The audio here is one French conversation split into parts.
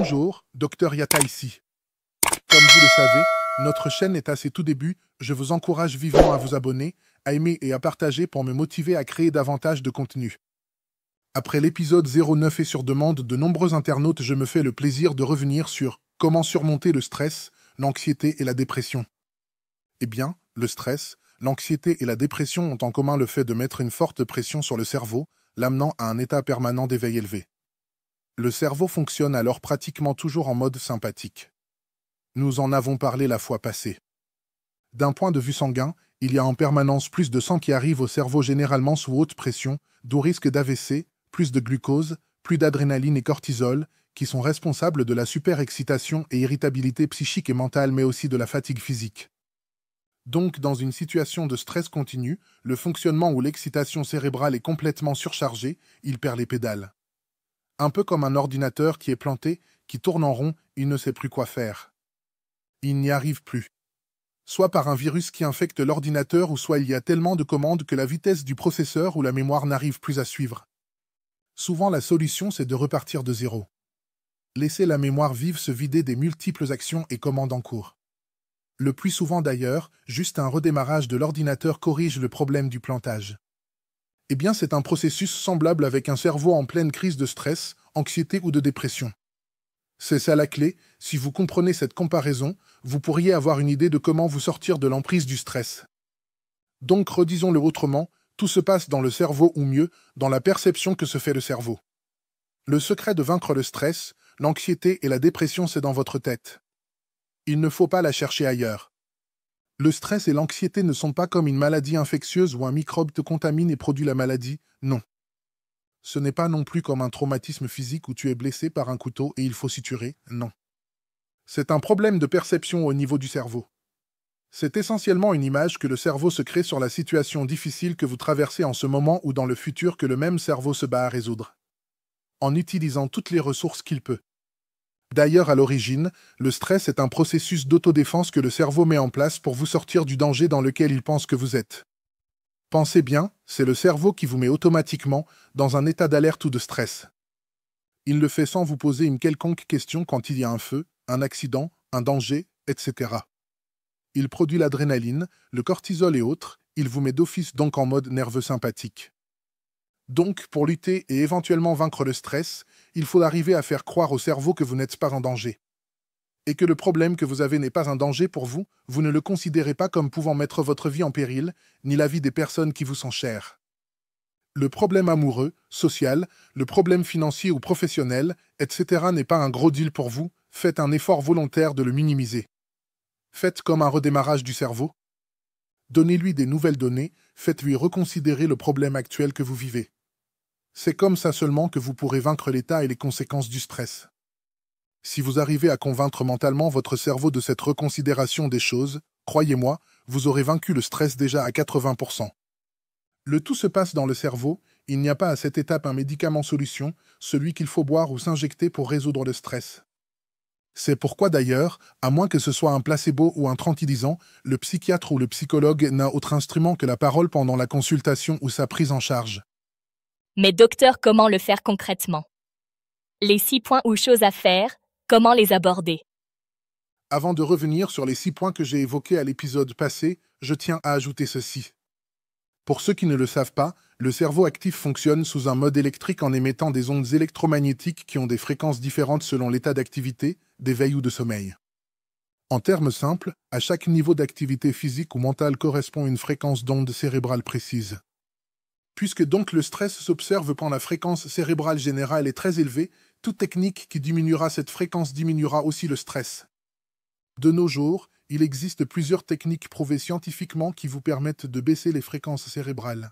Bonjour, Docteur Yatta ici. Comme vous le savez, notre chaîne est à ses tout débuts. Je vous encourage vivement à vous abonner, à aimer et à partager pour me motiver à créer davantage de contenu. Après l'épisode 09 et sur demande de nombreux internautes, je me fais le plaisir de revenir sur comment surmonter le stress, l'anxiété et la dépression. Eh bien, le stress, l'anxiété et la dépression ont en commun le fait de mettre une forte pression sur le cerveau, l'amenant à un état permanent d'éveil élevé. Le cerveau fonctionne alors pratiquement toujours en mode sympathique. Nous en avons parlé la fois passée. D'un point de vue sanguin, il y a en permanence plus de sang qui arrive au cerveau généralement sous haute pression, d'où risque d'AVC, plus de glucose, plus d'adrénaline et cortisol, qui sont responsables de la superexcitation et irritabilité psychique et mentale, mais aussi de la fatigue physique. Donc, dans une situation de stress continu, le fonctionnement où l'excitation cérébrale est complètement surchargée, il perd les pédales. Un peu comme un ordinateur qui est planté, qui tourne en rond, il ne sait plus quoi faire. Il n'y arrive plus. Soit par un virus qui infecte l'ordinateur, ou soit il y a tellement de commandes que la vitesse du processeur ou la mémoire n'arrive plus à suivre. Souvent, la solution, c'est de repartir de zéro. Laisser la mémoire vive se vider des multiples actions et commandes en cours. Le plus souvent d'ailleurs, juste un redémarrage de l'ordinateur corrige le problème du plantage. Eh bien, c'est un processus semblable avec un cerveau en pleine crise de stress, anxiété ou de dépression. C'est ça la clé. Si vous comprenez cette comparaison, vous pourriez avoir une idée de comment vous sortir de l'emprise du stress. Donc, redisons-le autrement, tout se passe dans le cerveau, ou mieux, dans la perception que se fait le cerveau. Le secret de vaincre le stress, l'anxiété et la dépression, c'est dans votre tête. Il ne faut pas la chercher ailleurs. Le stress et l'anxiété ne sont pas comme une maladie infectieuse où un microbe te contamine et produit la maladie, non. Ce n'est pas non plus comme un traumatisme physique où tu es blessé par un couteau et il faut suturer, non. C'est un problème de perception au niveau du cerveau. C'est essentiellement une image que le cerveau se crée sur la situation difficile que vous traversez en ce moment ou dans le futur que le même cerveau se bat à résoudre. En utilisant toutes les ressources qu'il peut. D'ailleurs, à l'origine, le stress est un processus d'autodéfense que le cerveau met en place pour vous sortir du danger dans lequel il pense que vous êtes. Pensez bien, c'est le cerveau qui vous met automatiquement dans un état d'alerte ou de stress. Il le fait sans vous poser une quelconque question quand il y a un feu, un accident, un danger, etc. Il produit l'adrénaline, le cortisol et autres, il vous met d'office donc en mode nerveux sympathique. Donc, pour lutter et éventuellement vaincre le stress, il faut arriver à faire croire au cerveau que vous n'êtes pas en danger. Et que le problème que vous avez n'est pas un danger pour vous, vous ne le considérez pas comme pouvant mettre votre vie en péril, ni la vie des personnes qui vous sont chères. Le problème amoureux, social, le problème financier ou professionnel, etc. n'est pas un gros deal pour vous, faites un effort volontaire de le minimiser. Faites comme un redémarrage du cerveau. Donnez-lui des nouvelles données, faites-lui reconsidérer le problème actuel que vous vivez. C'est comme ça seulement que vous pourrez vaincre l'état et les conséquences du stress. Si vous arrivez à convaincre mentalement votre cerveau de cette reconsidération des choses, croyez-moi, vous aurez vaincu le stress déjà à 80%. Le tout se passe dans le cerveau, il n'y a pas à cette étape un médicament solution, celui qu'il faut boire ou s'injecter pour résoudre le stress. C'est pourquoi d'ailleurs, à moins que ce soit un placebo ou un tranquillisant, le psychiatre ou le psychologue n'a autre instrument que la parole pendant la consultation ou sa prise en charge. Mais docteur, comment le faire concrètement? Les 6 points ou choses à faire, comment les aborder? Avant de revenir sur les 6 points que j'ai évoqués à l'épisode passé, je tiens à ajouter ceci. Pour ceux qui ne le savent pas, le cerveau actif fonctionne sous un mode électrique en émettant des ondes électromagnétiques qui ont des fréquences différentes selon l'état d'activité, d'éveil ou de sommeil. En termes simples, à chaque niveau d'activité physique ou mentale correspond une fréquence d'onde cérébrale précise. Puisque donc le stress s'observe quand la fréquence cérébrale générale est très élevée, toute technique qui diminuera cette fréquence diminuera aussi le stress. De nos jours, il existe plusieurs techniques prouvées scientifiquement qui vous permettent de baisser les fréquences cérébrales.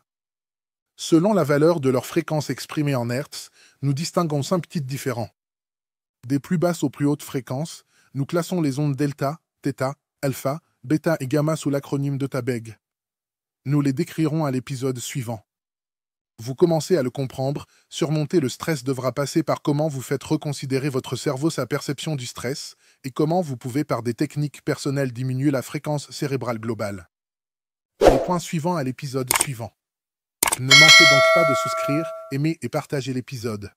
Selon la valeur de leur fréquence exprimée en Hertz, nous distinguons 5 types différents. Des plus basses aux plus hautes fréquences, nous classons les ondes delta, θ, alpha, bêta et gamma sous l'acronyme de TABEG. Nous les décrirons à l'épisode suivant. Vous commencez à le comprendre, surmonter le stress devra passer par comment vous faites reconsidérer votre cerveau sa perception du stress et comment vous pouvez par des techniques personnelles diminuer la fréquence cérébrale globale. Les points suivants à l'épisode suivant. Ne manquez donc pas de souscrire, aimer et partager l'épisode.